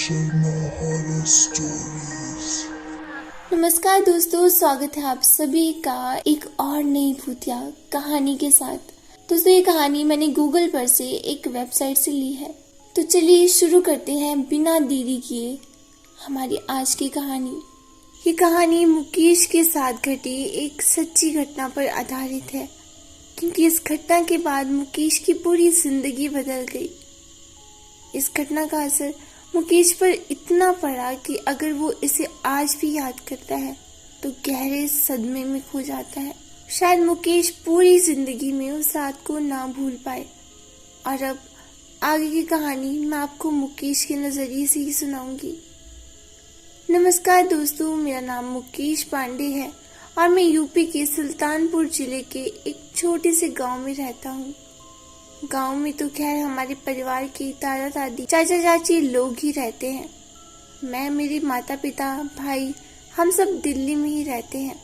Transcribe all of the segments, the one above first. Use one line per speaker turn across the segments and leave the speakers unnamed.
Sharma horror stories.
नमस्कार दोस्तों, स्वागत है आप सभी का एक और नई भूतिया कहानी के साथ। दोस्तों, ये कहानी मैंने गूगल पर से एक वेबसाइट से ली है। तो चलिए शुरू करते हैं बिना देरी किए हमारी आज की कहानी। ये कहानी मुकेश के साथ घटी एक सच्ची घटना पर आधारित है, क्योंकि इस घटना के बाद मुकेश की पूरी जिंदगी बदल गई। इस घटना का असर मुकेश पर इतना पड़ा कि अगर वो इसे आज भी याद करता है तो गहरे सदमे में खो जाता है। शायद मुकेश पूरी जिंदगी में उस रात को ना भूल पाए। और अब आगे की कहानी मैं आपको मुकेश के नजरिए से ही सुनाऊंगी। नमस्कार दोस्तों, मेरा नाम मुकेश पांडे है और मैं यूपी के सुल्तानपुर जिले के एक छोटे से गांव में रहता हूँ। गांव में तो खैर हमारे परिवार के दादा दादी चाचा चाची लोग ही रहते हैं। मैं, मेरे माता पिता, भाई, हम सब दिल्ली में ही रहते हैं।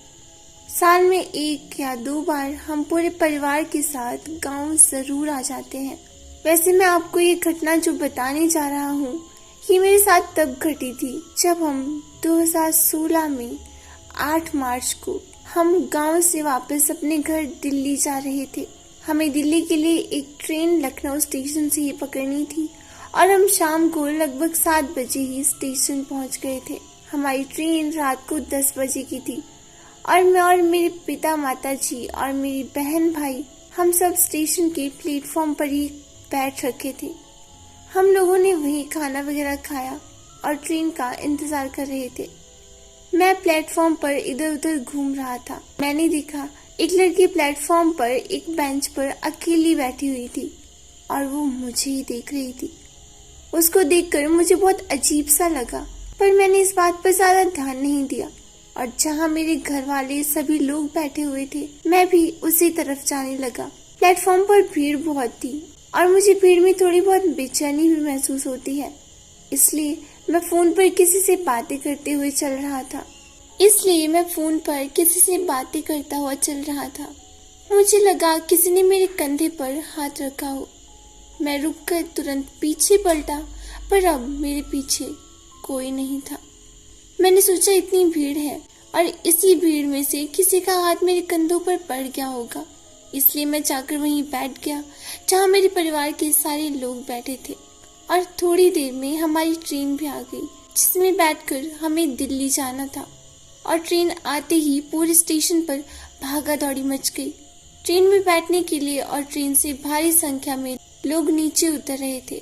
साल में 1 या 2 बार हम पूरे परिवार के साथ गांव जरूर आ जाते हैं। वैसे मैं आपको ये घटना जो बताने जा रहा हूँ, ये मेरे साथ तब घटी थी जब हम 2016 में 8 मार्च को हम गांव से वापस अपने घर दिल्ली जा रहे थे। हमें दिल्ली के लिए एक ट्रेन लखनऊ स्टेशन से ही पकड़नी थी और हम शाम को लगभग 7 बजे ही स्टेशन पहुंच गए थे। हमारी ट्रेन रात को 10 बजे की थी और मैं और मेरे पिता, माता जी और मेरी बहन भाई हम सब स्टेशन के प्लेटफॉर्म पर ही बैठ रखे थे। हम लोगों ने वहीं खाना वगैरह खाया और ट्रेन का इंतजार कर रहे थे। मैं प्लेटफॉर्म पर इधर उधर घूम रहा था। मैंने देखा एक लड़की प्लेटफॉर्म पर एक बेंच पर अकेली बैठी हुई थी और वो मुझे ही देख रही थी। उसको देखकर मुझे बहुत अजीब सा लगा, पर मैंने इस बात पर ज्यादा ध्यान नहीं दिया और जहाँ मेरे घर वाले सभी लोग बैठे हुए थे, मैं भी उसी तरफ जाने लगा। प्लेटफॉर्म पर भीड़ बहुत थी और मुझे भीड़ में थोड़ी बहुत बेचैनी भी महसूस होती है, इसलिए मैं फोन पर किसी से बातें करते हुए चल रहा था। मुझे लगा किसी ने मेरे कंधे पर हाथ रखा हो। मैं रुककर तुरंत पीछे पलटा, पर अब मेरे पीछे कोई नहीं था। मैंने सोचा इतनी भीड़ है और इसी भीड़ में से किसी का हाथ मेरे कंधों पर पड़ गया होगा, इसलिए मैं जाकर वहीं बैठ गया जहाँ मेरे परिवार के सारे लोग बैठे थे। और थोड़ी देर में हमारी ट्रेन भी आ गई, जिसमें बैठकर हमें दिल्ली जाना था। और ट्रेन आते ही पूरे स्टेशन पर भागा दौड़ी मच गई ट्रेन में बैठने के लिए, और ट्रेन से भारी संख्या में लोग नीचे उतर रहे थे।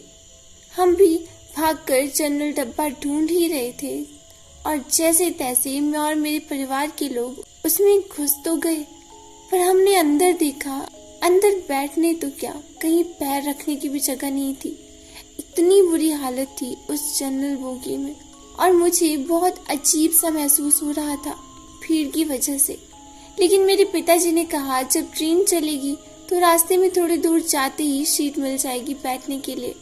हम भी भागकर जनरल डब्बा ढूंढ ही रहे थे और जैसे तैसे मैं और मेरे परिवार के लोग उसमें घुस तो गए, पर हमने अंदर देखा। अंदर बैठने तो क्या, कहीं पैर रखने की भी जगह नहीं थी। इतनी बुरी हालत थी उस जनरल बोगी में और मुझे बहुत अजीब सा महसूस हो रहा था भीड़ की वजह से। लेकिन मेरे पिताजी ने कहा जब ट्रेन चलेगी तो रास्ते में थोड़ी दूर जाते ही सीट मिल जाएगी बैठने के लिए,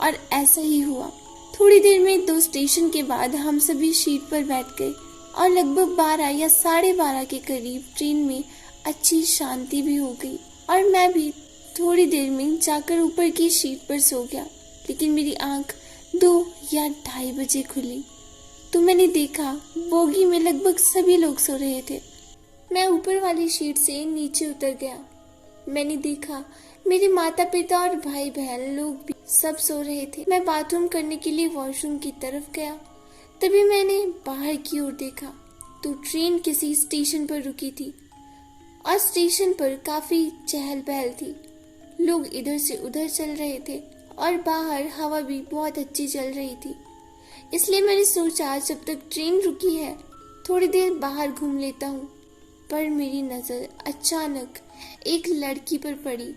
और ऐसा ही हुआ। थोड़ी देर में 2 स्टेशन के बाद हम सभी सीट पर बैठ गए और लगभग 12 या 12:30 के करीब ट्रेन में अच्छी शांति भी हो गई और मैं भी थोड़ी देर में जाकर ऊपर की सीट पर सो गया। लेकिन मेरी आंख 2 या 2:30 बजे खुली तो मैंने देखा बोगी में लगभग सभी लोग सो रहे थे। मैं ऊपर वाली सीट से नीचे उतर गया। मैंने देखा मेरे माता पिता और भाई बहन लोग भी सब सो रहे थे। मैं बाथरूम करने के लिए वॉशरूम की तरफ गया, तभी मैंने बाहर की ओर देखा तो ट्रेन किसी स्टेशन पर रुकी थी और स्टेशन पर काफी चहल पहल थी। लोग इधर से उधर चल रहे थे और बाहर हवा भी बहुत अच्छी चल रही थी, इसलिए मैंने सोचा जब तक ट्रेन रुकी है थोड़ी देर बाहर घूम लेता हूँ। पर मेरी नजर अचानक एक लड़की पर पड़ी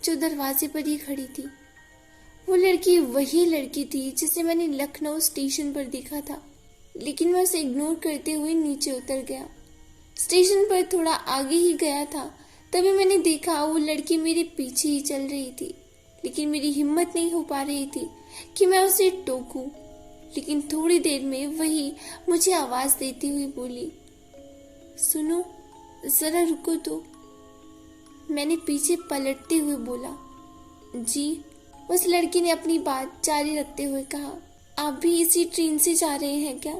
जो दरवाजे पर ही खड़ी थी। वो लड़की वही लड़की थी जिसे मैंने लखनऊ स्टेशन पर देखा था, लेकिन मैं उसे इग्नोर करते हुए नीचे उतर गया। स्टेशन पर थोड़ा आगे ही गया था तभी मैंने देखा वो लड़की मेरे पीछे ही चल रही थी, लेकिन मेरी हिम्मत नहीं हो पा रही थी कि मैं उसे टोकूं। लेकिन थोड़ी देर में वही मुझे आवाज देती हुई बोली, सुनो जरा रुको तो। मैंने पीछे पलटते हुए बोला, जी। उस लड़की ने अपनी बात जारी रखते हुए कहा, आप भी इसी ट्रेन से जा रहे हैं क्या?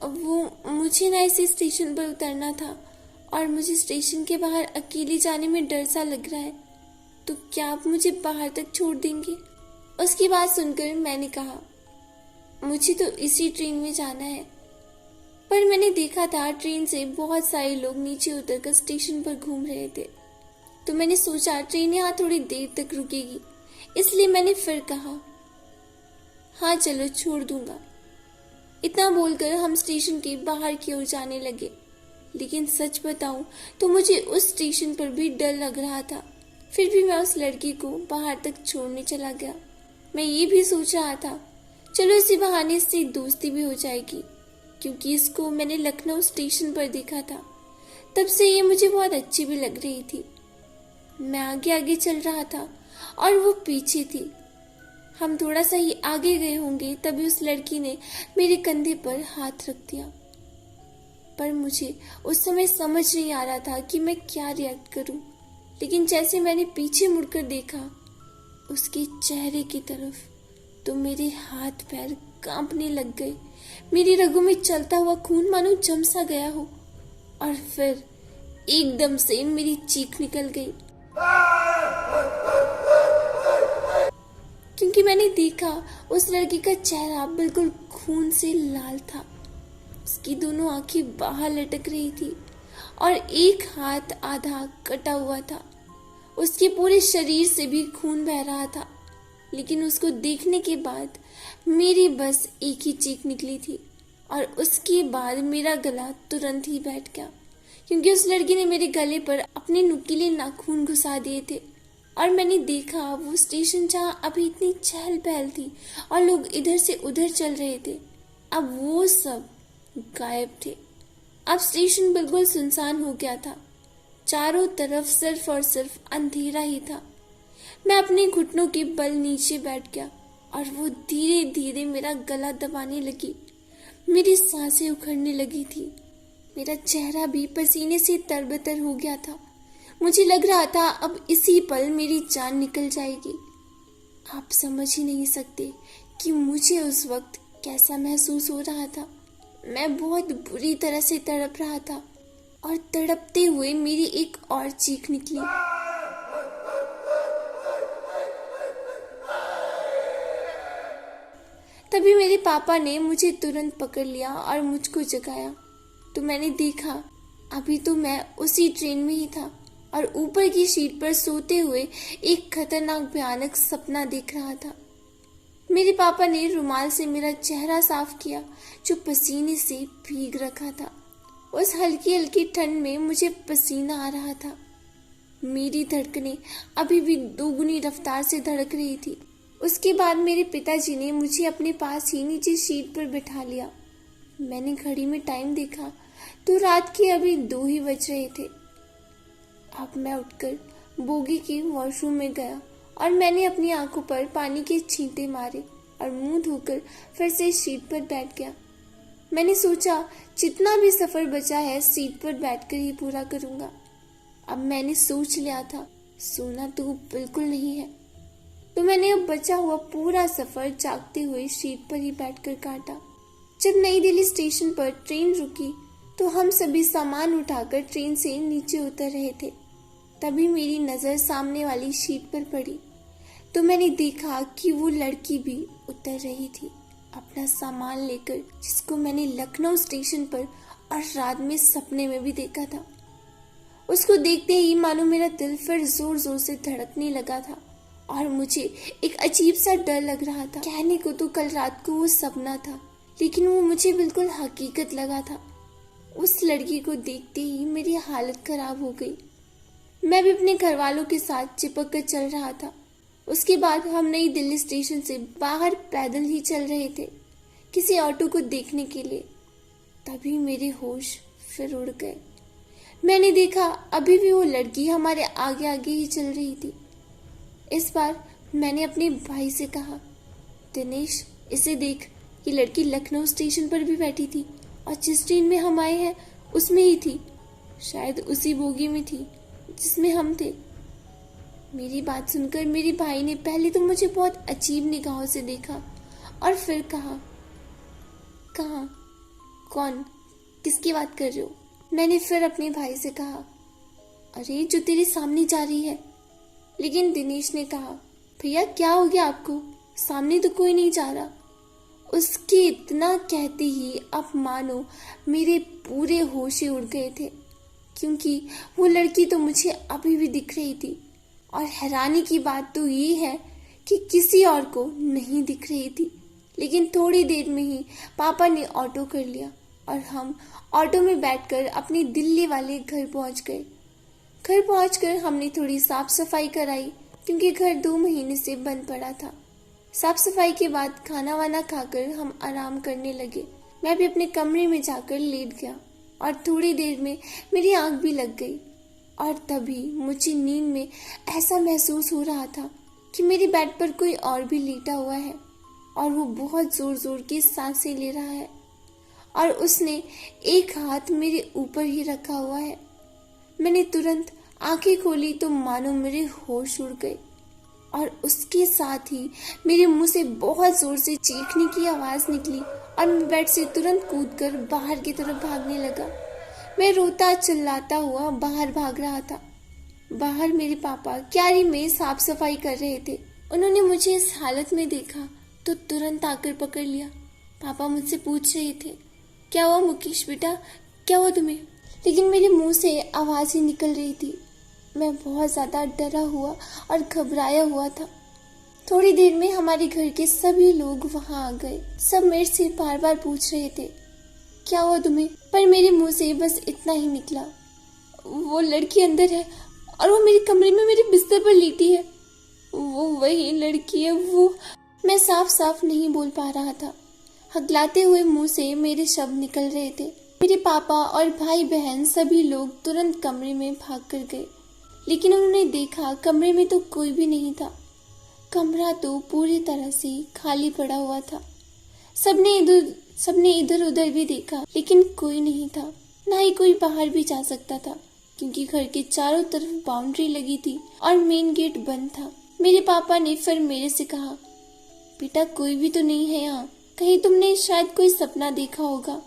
वो मुझे ना इसी स्टेशन पर उतरना था और मुझे स्टेशन के बाहर अकेले जाने में डर सा लग रहा है, तो क्या आप मुझे बाहर तक छोड़ देंगे? उसकी बात सुनकर मैंने कहा, मुझे तो इसी ट्रेन में जाना है। पर मैंने देखा था ट्रेन से बहुत सारे लोग नीचे उतरकर स्टेशन पर घूम रहे थे, तो मैंने सोचा ट्रेन यहाँ थोड़ी देर तक रुकेगी, इसलिए मैंने फिर कहा, हाँ चलो छोड़ दूंगा। इतना बोलकर हम स्टेशन के बाहर की ओर जाने लगे। लेकिन सच बताऊं तो मुझे उस स्टेशन पर भी डर लग रहा था। फिर भी मैं उस लड़की को बाहर तक छोड़ने चला गया। मैं ये भी सोच रहा था, चलो इसी बहाने से दोस्ती भी हो जाएगी, क्योंकि इसको मैंने लखनऊ स्टेशन पर देखा था। तब से ये मुझे बहुत अच्छी भी लग रही थी। मैं आगे आगे चल रहा था और वो पीछे थी। हम थोड़ा सा ही आगे गए होंगे तभी उस लड़की ने मेरे कंधे पर हाथ रख दिया। पर मुझे उस समय समझ नहीं आ रहा था कि मैं क्या रिएक्ट करूं। लेकिन जैसे मैंने पीछे मुड़कर देखा उसके चेहरे की तरफ, तो मेरे हाथ पैर कांपने लग गए। मेरी रगों में चलता हुआ खून मानो जम सा गया हो, और फिर एकदम से मेरी चीख निकल गई, क्योंकि मैंने देखा उस लड़की का चेहरा बिल्कुल खून से लाल था। उसकी दोनों आंखें बाहर लटक रही थी और एक हाथ आधा कटा हुआ था। उसके पूरे शरीर से भी खून बह रहा था। लेकिन उसको देखने के बाद मेरी बस एक ही चीख निकली थी, और उसके बाद मेरा गला तुरंत ही बैठ गया, क्योंकि उस लड़की ने मेरे गले पर अपने नुकीले नाखून घुसा दिए थे। और मैंने देखा वो स्टेशन जहाँ अभी इतनी चहल पहल थी और लोग इधर से उधर चल रहे थे, अब वो सब गायब थे। अब स्टेशन बिल्कुल सुनसान हो गया था। चारों तरफ सिर्फ और सिर्फ अंधेरा ही था। मैं अपने घुटनों के बल नीचे बैठ गया और वो धीरे धीरे मेरा गला दबाने लगी। मेरी सांसें उखड़ने लगी थी। मेरा चेहरा भी पसीने से तरबतर हो गया था। मुझे लग रहा था अब इसी पल मेरी जान निकल जाएगी। आप समझ ही नहीं सकते कि मुझे उस वक्त कैसा महसूस हो रहा था। मैं बहुत बुरी तरह से तड़प रहा था, और तड़पते हुए मेरी एक और चीख निकली। तभी मेरे पापा ने मुझे तुरंत पकड़ लिया और मुझको जगाया। तो मैंने देखा अभी तो मैं उसी ट्रेन में ही था और ऊपर की सीट पर सोते हुए एक खतरनाक भयानक सपना देख रहा था। मेरे पापा ने रुमाल से मेरा चेहरा साफ किया जो पसीने से भीग रखा था। उस हल्की हल्की ठंड में मुझे पसीना आ रहा था। मेरी धड़कनें अभी भी दोगुनी रफ्तार से धड़क रही थी। उसके बाद मेरे पिताजी ने मुझे अपने पास ही नीचे सीट पर बिठा लिया। मैंने घड़ी में टाइम देखा तो रात के अभी 2 ही बज रहे थे। अब मैं उठकर बोगी के वॉशरूम में गया और मैंने अपनी आंखों पर पानी के छींटे मारे और मुंह धोकर फिर से सीट पर बैठ गया। मैंने सोचा जितना भी सफर बचा है सीट पर बैठकर ही पूरा करूंगा। अब मैंने सोच लिया था सोना तो बिल्कुल नहीं है, तो मैंने अब बचा हुआ पूरा सफर जागते हुए सीट पर ही बैठकर काटा। जब नई दिल्ली स्टेशन पर ट्रेन रुकी तो हम सभी सामान उठाकर ट्रेन से नीचे उतर रहे थे। तभी मेरी नजर सामने वाली सीट पर पड़ी तो मैंने देखा कि वो लड़की भी उतर रही थी अपना सामान लेकर, जिसको मैंने लखनऊ स्टेशन पर और रात में सपने में भी देखा था। उसको देखते ही मानो मेरा दिल फिर जोर जोर से धड़कने लगा था और मुझे एक अजीब सा डर लग रहा था। कहने को तो कल रात को वो सपना था, लेकिन वो मुझे बिल्कुल हकीकत लगा था। उस लड़की को देखते ही मेरी हालत खराब हो गई। मैं भी अपने घर वालों के साथ चिपक कर चल रहा था। उसके बाद हम नई दिल्ली स्टेशन से बाहर पैदल ही चल रहे थे किसी ऑटो को देखने के लिए। तभी मेरे होश फिर उड़ गए। मैंने देखा अभी भी वो लड़की हमारे आगे आगे ही चल रही थी। इस बार मैंने अपने भाई से कहा, दिनेश इसे देख, ये लड़की लखनऊ स्टेशन पर भी बैठी थी और जिस ट्रेन में हम आए हैं उसमें ही थी, शायद उसी बोगी में थी जिसमें हम थे। मेरी बात सुनकर मेरे भाई ने पहले तो मुझे बहुत अजीब निगाहों से देखा और फिर कहा, कहाँ, कौन, किसकी बात कर रहे हो? मैंने फिर अपने भाई से कहा, अरे जो तेरे सामने जा रही है। लेकिन दिनेश ने कहा, भैया क्या हो गया आपको, सामने तो कोई नहीं जा रहा। उसके इतना कहते ही अब मानो मेरे पूरे होश ही उड़ गए थे, क्योंकि वो लड़की तो मुझे अभी भी दिख रही थी। और हैरानी की बात तो ये है कि किसी और को नहीं दिख रही थी। लेकिन थोड़ी देर में ही पापा ने ऑटो कर लिया और हम ऑटो में बैठकर अपने दिल्ली वाले घर पहुंच गए। घर पहुंचकर हमने थोड़ी साफ सफाई कराई, क्योंकि घर 2 महीने से बंद पड़ा था। साफ सफाई के बाद खाना वाना खाकर हम आराम करने लगे। मैं भी अपने कमरे में जाकर लेट गया और थोड़ी देर में मेरी आंख भी लग गई। और तभी मुझे नींद में ऐसा महसूस हो रहा था कि मेरे बेड पर कोई और भी लेटा हुआ है और वो बहुत जोर जोर की सांसें ले रहा है और उसने एक हाथ मेरे ऊपर ही रखा हुआ है। मैंने तुरंत आंखें खोली तो मानो मेरे होश उड़ गए और उसके साथ ही मेरे मुंह से बहुत जोर से चीखने की आवाज निकली और मैं बेड से तुरंत कूदकर बाहर की तरफ भागने लगा। मैं रोता चिल्लाता हुआ बाहर भाग रहा था। बाहर मेरे पापा क्यारी में साफ सफाई कर रहे थे। उन्होंने मुझे इस हालत में देखा तो तुरंत आकर पकड़ लिया। पापा मुझसे पूछ रहे थे, क्या हुआ मुकेश बेटा, क्या हुआ तुम्हें? लेकिन मेरे मुंह से आवाज ही निकल रही थी। मैं बहुत ज्यादा डरा हुआ और घबराया हुआ था। थोड़ी देर में हमारे घर के सभी लोग वहां आ गए। सब मेरे से बार बार पूछ रहे थे, क्या हुआ तुम्हें? पर मेरे मुंह से बस इतना ही निकला, वो लड़की अंदर है और वो मेरे कमरे में मेरे बिस्तर पर लेटी है। वो वही लड़की है, वो। मैं साफ साफ नहीं बोल पा रहा था। हकलाते हुए मुंह से मेरे शब्द निकल रहे थे। मेरे पापा और भाई बहन सभी लोग तुरंत कमरे में भाग कर गए, लेकिन उन्होंने देखा कमरे में तो कोई भी नहीं था। कमरा तो पूरी तरह से खाली पड़ा हुआ था। सबने इधर उधर भी देखा, लेकिन कोई नहीं था। ना ही कोई बाहर भी जा सकता था, क्योंकि घर के चारों तरफ बाउंड्री लगी थी और मेन गेट बंद था। मेरे पापा ने फिर मेरे से कहा, बेटा कोई भी तो नहीं है यहाँ, कहीं तुमने शायद कोई सपना देखा होगा।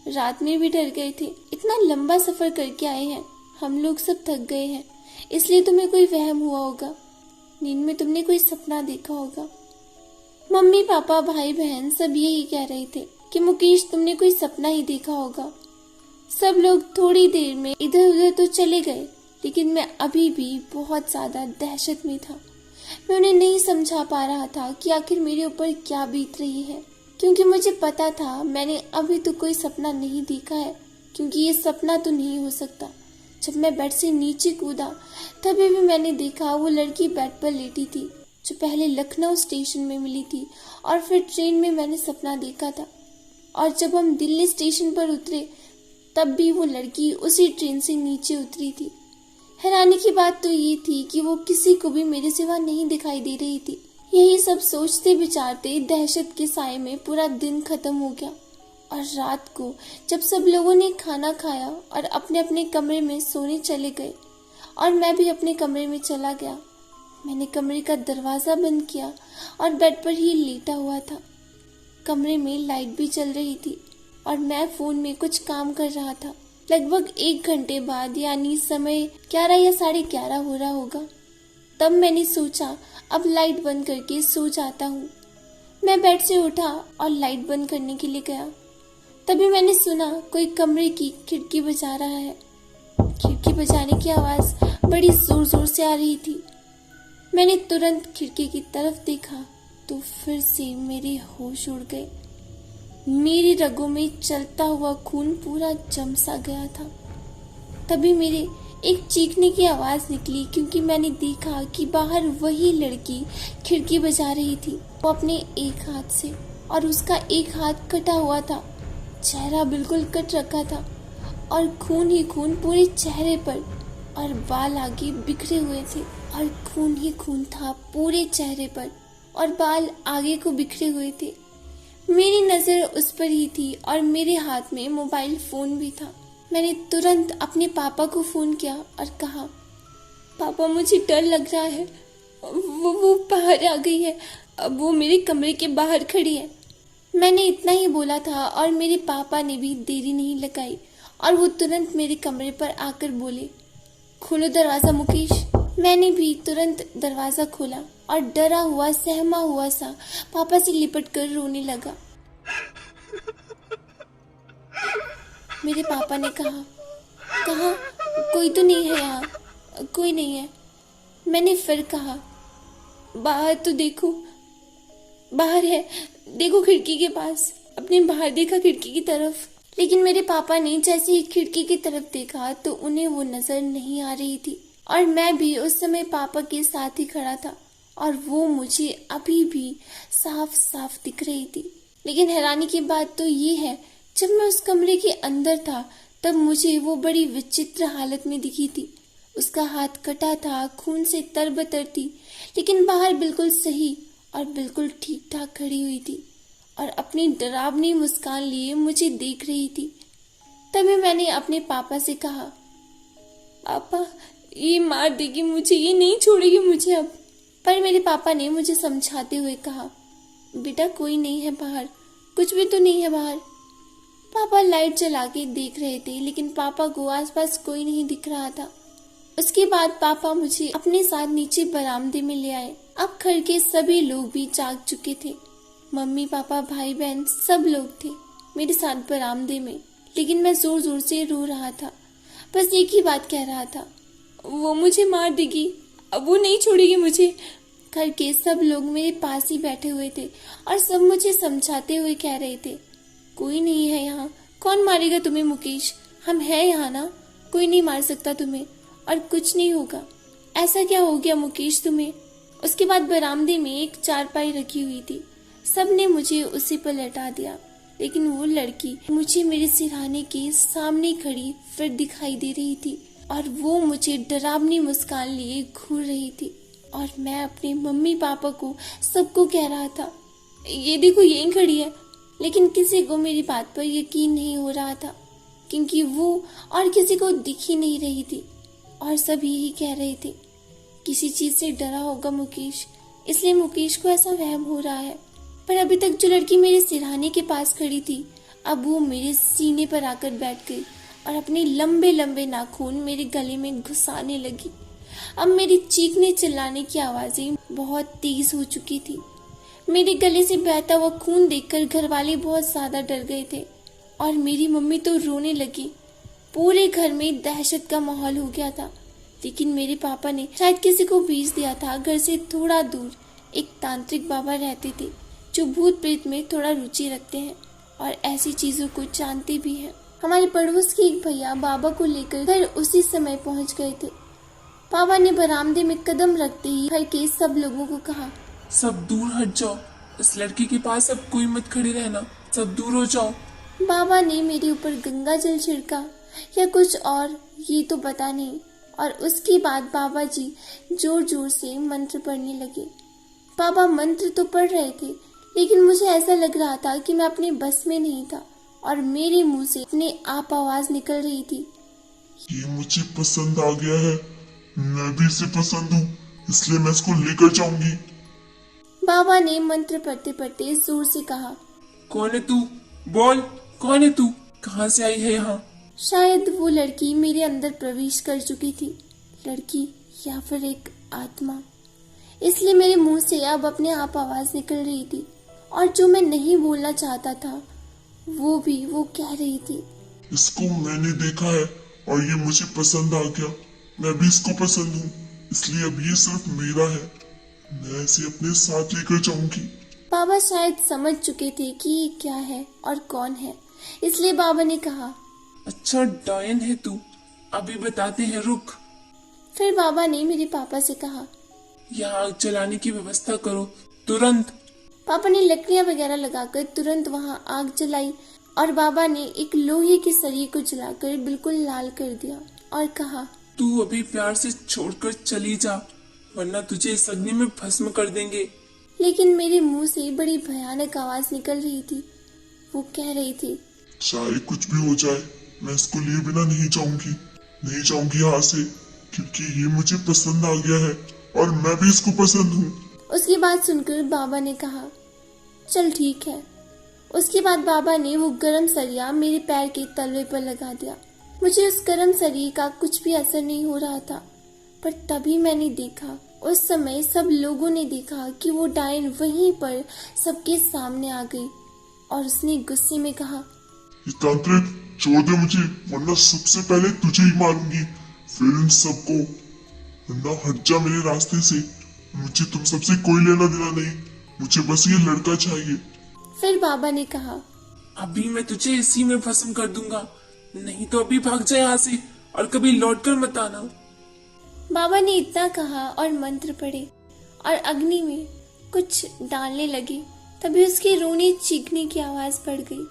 रात में भी डर गए थे, इतना लंबा सफर करके आए हैं, हम लोग सब थक गए हैं, इसलिए तुम्हें कोई वहम हुआ होगा, नींद में तुमने कोई सपना देखा होगा। मम्मी पापा भाई बहन सब यही कह रहे थे कि मुकेश तुमने कोई सपना ही देखा होगा। सब लोग थोड़ी देर में इधर उधर तो चले गए, लेकिन मैं अभी भी बहुत ज्यादा दहशत में था। मैं उन्हें नहीं समझा पा रहा था कि आखिर मेरे ऊपर क्या बीत रही है, क्योंकि मुझे पता था मैंने अभी तो कोई सपना नहीं देखा है, क्योंकि ये सपना तो नहीं हो सकता। जब मैं बेड से नीचे कूदा तभी भी मैंने देखा वो लड़की बेड पर लेटी थी, जो पहले लखनऊ स्टेशन में मिली थी और फिर ट्रेन में मैंने सपना देखा था। और जब हम दिल्ली स्टेशन पर उतरे तब भी वो लड़की उसी ट्रेन से नीचे उतरी थी। हैरानी की बात तो ये थी कि वो किसी को भी मेरे सिवा नहीं दिखाई दे रही थी। यही सब सोचते विचारते दहशत के साए में पूरा दिन खत्म हो गया। और रात को जब सब लोगों ने खाना खाया और अपने अपने कमरे में सोने चले गए और मैं भी अपने कमरे में चला गया, मैंने कमरे का दरवाजा बंद किया और बेड पर ही लेटा हुआ था। कमरे में लाइट भी चल रही थी और मैं फोन में कुछ काम कर रहा था। लगभग 1 घंटे बाद, यानी समय 11 या 11:30 हो रहा होगा, तब मैंने सोचा अब लाइट बंद करके सो जाता हूँ। मैं बेड से उठा और लाइट बंद करने के लिए गया। तभी मैंने सुना कोई कमरे की खिड़की बजा रहा है। खिड़की बजाने की आवाज बड़ी जोर जोर से आ रही थी। मैंने तुरंत खिड़की की तरफ देखा तो फिर से मेरे होश उड़ गए। मेरी रगों में चलता हुआ खून पूरा जम सा गया था। तभी मेरे एक चीखने की आवाज निकली, क्योंकि मैंने देखा कि बाहर वही लड़की खिड़की बजा रही थी, वो अपने एक हाथ से, और उसका एक हाथ कटा हुआ था। चेहरा बिल्कुल कट रखा था और खून ही खून पूरे चेहरे पर, और बाल आगे बिखरे हुए थे और खून ही खून था पूरे चेहरे पर और बाल आगे को बिखरे हुए थे। मेरी नजर उस पर ही थी और मेरे हाथ में मोबाइल फोन भी था। मैंने तुरंत अपने पापा को फोन किया और कहा, पापा मुझे डर लग रहा है, वो बाहर आ गई है, अब वो मेरे कमरे के बाहर खड़ी है। मैंने इतना ही बोला था और मेरे पापा ने भी देरी नहीं लगाई और वो तुरंत मेरे कमरे पर आकर बोले, खोलो दरवाजा मुकेश। मैंने भी तुरंत दरवाजा खोला और डरा हुआ सहमा हुआ सा पापा से लिपट कर रोने लगा। मेरे पापा ने कहा, कहाँ? कोई तो नहीं है यहाँ, कोई नहीं है। मैंने फिर कहा, बाहर तो देखो, बाहर है, देखो खिड़की के पास। अपने बाहर देखा खिड़की की तरफ, लेकिन मेरे पापा ने जैसे ही खिड़की की तरफ देखा तो उन्हें वो नजर नहीं आ रही थी और मैं भी उस समय पापा के साथ ही खड़ा था और वो मुझे अभी भी साफ साफ दिख रही थी। लेकिन हैरानी की बात तो ये है, जब मैं उस कमरे के अंदर था तब मुझे वो बड़ी विचित्र हालत में दिखी थी। उसका हाथ कटा था, खून से तरबतर थी, लेकिन बाहर बिल्कुल सही और बिल्कुल ठीक ठाक खड़ी हुई थी और अपनी डरावनी मुस्कान लिए मुझे देख रही थी। तभी मैंने अपने पापा से कहा, पापा ये मार देगी मुझे, ये नहीं छोड़ेगी मुझे अब। पर मेरे पापा ने मुझे समझाते हुए कहा, बेटा कोई नहीं है बाहर, कुछ भी तो नहीं है बाहर। पापा लाइट जला के देख रहे थे, लेकिन पापा को आसपास कोई नहीं दिख रहा था। उसके बाद पापा मुझे अपने साथ नीचे बरामदे में ले आए। अब घर के सभी लोग भी जाग चुके थे, मम्मी पापा भाई बहन सब लोग थे मेरे साथ बरामदे में। लेकिन मैं जोर जोर से रो रहा था, बस एक ही बात कह रहा था, वो मुझे मार देगी, अब वो नहीं छोड़ेगी मुझे। घर के सब लोग मेरे पास ही बैठे हुए थे और सब मुझे समझाते हुए कह रहे थे, कोई नहीं है यहाँ, कौन मारेगा तुम्हें मुकेश, हम हैं यहाँ ना, कोई नहीं मार सकता तुम्हें और कुछ नहीं होगा। ऐसा क्या हो गया मुकेश तुम्हें? उसके बाद बरामदे में एक चारपाई रखी हुई थी, सबने मुझे उसी पर लटा दिया, लेकिन वो लड़की मुझे मेरे सिरहाने के सामने खड़ी फिर दिखाई दे रही थी और वो मुझे डरावनी मुस्कान लिए घूर रही थी और मैं अपने मम्मी पापा को सबको कह रहा था, ये देखो यहीं खड़ी है। लेकिन किसी को मेरी बात पर यकीन नहीं हो रहा था, क्योंकि वो और किसी को दिख ही नहीं रही थी और सब यही कह रहे थे, किसी चीज से डरा होगा मुकेश, इसलिए मुकेश को ऐसा वहम हो रहा है। पर अभी तक जो लड़की मेरे सिरहाने के पास खड़ी थी, अब वो मेरे सीने पर आकर बैठ गई और अपने लंबे लंबे नाखून मेरे गले में घुसाने लगी। अब मेरी चीखने चिल्लाने की आवाजें बहुत तेज हो चुकी थी। मेरे गले से बहता हुआ खून देखकर घर वाले बहुत ज्यादा डर गए थे और मेरी मम्मी तो रोने लगी। पूरे घर में दहशत का माहौल हो गया था। लेकिन मेरे पापा ने शायद किसी को भेज दिया था। घर से थोड़ा दूर एक तांत्रिक बाबा रहते थे जो भूत प्रेत में थोड़ा रुचि रखते हैं और ऐसी चीजों को जानते भी हैं। हमारे पड़ोस के एक भैया बाबा को लेकर घर उसी समय पहुंच गए थे। पापा ने बरामदे में कदम रखते ही घर के सब लोगों को कहा,
सब दूर हट जाओ, इस लड़की के पास अब कोई मत खड़े रहना, सब दूर हो जाओ।
बाबा ने मेरे ऊपर गंगा जल छिड़का या कुछ और, ये तो पता नहीं। और उसके बाद बाबा जी जोर जोर से मंत्र पढ़ने लगे। बाबा मंत्र तो पढ़ रहे थे, लेकिन मुझे ऐसा लग रहा था कि मैं अपने बस में नहीं था और मेरे मुंह से अपने आप आवाज निकल रही थी,
ये मुझे पसंद आ गया है, मैं भी इसे पसंद हूँ, इसलिए मैं इसको लेकर जाऊंगी।
बाबा ने मंत्र पढ़ते पढ़ते जोर से कहा,
कौन है तू, बोल कौन है तू, कहाँ से आई है यहाँ?
शायद वो लड़की मेरे अंदर प्रवेश कर चुकी थी, लड़की या फिर एक आत्मा। इसलिए मेरे मुंह से अब अपने आप आवाज निकल रही थी और जो मैं नहीं बोलना चाहता था वो कह रही थी,
इसको मैंने देखा है और ये मुझे पसंद आ गया, मैं भी इसको पसंद हूँ, इसलिए अब ये सिर्फ मेरा है, मैं इसे अपने साथ लेकर जाऊंगी।
बाबा शायद समझ चुके थे कि ये क्या है और कौन है, इसलिए बाबा ने कहा,
अच्छा डायन है तू, अभी बताते हैं, रुक।
फिर बाबा ने मेरे पापा से कहा,
यहाँ आग जलाने की व्यवस्था करो तुरंत।
पापा ने लकड़ियां वगैरह लगाकर तुरंत वहां आग जलाई और बाबा ने एक लोहे के सरिये को जलाकर बिल्कुल लाल कर दिया और कहा,
तू अभी प्यार से छोड़कर चली जा, वरना तुझे इस अग्नि में भस्म कर देंगे। लेकिन
मेरे मुंह से बड़ी भयानक आवाज निकल रही थी। वो कह रही थी,
चाहे कुछ भी हो जाए, मैं इसको लिए बिना नहीं जाऊंगी यहाँ से, क्योंकि ये मुझे पसंद आ गया है और मैं भी इसको पसंद हूँ।
उसकी बात सुनकर बाबा ने कहा, चल ठीक है। उसके बाद बाबा ने वो गरम सरिया मेरे पैर के तलवे पर लगा दिया। मुझे उस गरम सरिये का कुछ भी असर नहीं हो रहा था, पर तभी मैंने देखा, उस समय सब लोगों ने देखा कि वो डायन वहीं पर सबके सामने आ गई और उसने गुस्से में कहा,
ये तांत्रिक छोड़ दे मुझे, वरना सबसे पहले तुझे ही मारूंगी, फिर इन सबको, वरना हट जा मेरे रास्ते से। मुझे तुम सबसे कोई लेना देना नहीं, मुझे बस ये लड़का चाहिए।
फिर बाबा ने कहा,
अभी मैं तुझे इसी में भस्म कर दूंगा, नहीं तो अभी भाग जा यहाँ से और कभी लौट कर मत आना।
बाबा ने इतना कहा और मंत्र पढ़े और अग्नि में कुछ डालने लगे। तभी उसके रोने चीखने की आवाज बढ़ गई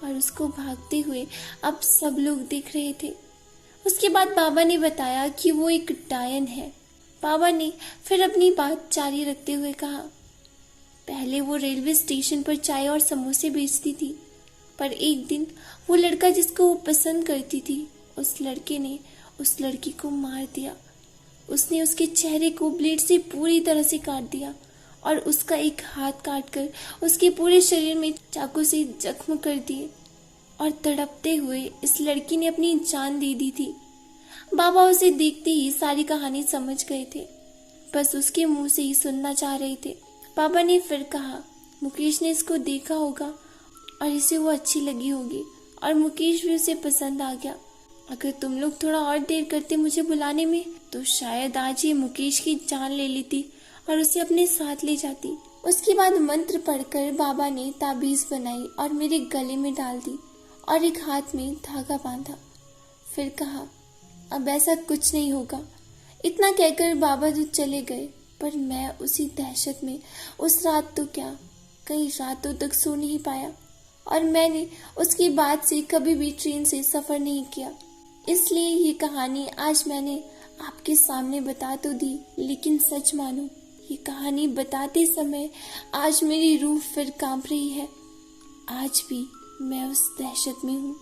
और उसको भागते हुए अब सब लोग देख रहे थे। उसके बाद बाबा ने बताया कि वो एक डायन है। बाबा ने फिर अपनी बात जारी रखते हुए कहा, पहले वो रेलवे स्टेशन पर चाय और समोसे बेचती थी, पर एक दिन वो लड़का जिसको वो पसंद करती थी, उस लड़के ने उस लड़की को मार दिया। उसने उसके चेहरे को ब्लेड से पूरी तरह से काट दिया और उसका एक हाथ काटकर उसके पूरे शरीर में चाकू से जख्म कर दिए और तड़पते हुए इस लड़की ने अपनी जान दे दी थी। बाबा उसे देखते ही सारी कहानी समझ गए थे, बस उसके मुंह से ही सुनना चाह रहे थे। बाबा ने फिर कहा, मुकेश ने इसको देखा होगा और इसे वो अच्छी लगी होगी और मुकेश भी उसे पसंद आ गया। अगर तुम लोग थोड़ा और देर करते मुझे बुलाने में, तो शायद आज ये मुकेश की जान ले लेती और उसे अपने साथ ले जाती। उसके बाद मंत्र पढ़कर बाबा ने ताबीज बनाई और मेरे गले में डाल दी और एक हाथ में धागा बांधा। फिर कहा, अब ऐसा कुछ नहीं होगा। इतना कहकर बाबा जो चले गए, पर मैं उसी दहशत में उस रात तो क्या, कई रातों तक सो नहीं पाया और मैंने उसके बाद से कभी भी ट्रेन से सफर नहीं किया। इसलिए ये कहानी आज मैंने आपके सामने बता तो दी, लेकिन सच मानो ये कहानी बताते समय आज मेरी रूह फिर कांप रही है। आज भी मैं उस दहशत में हूँ।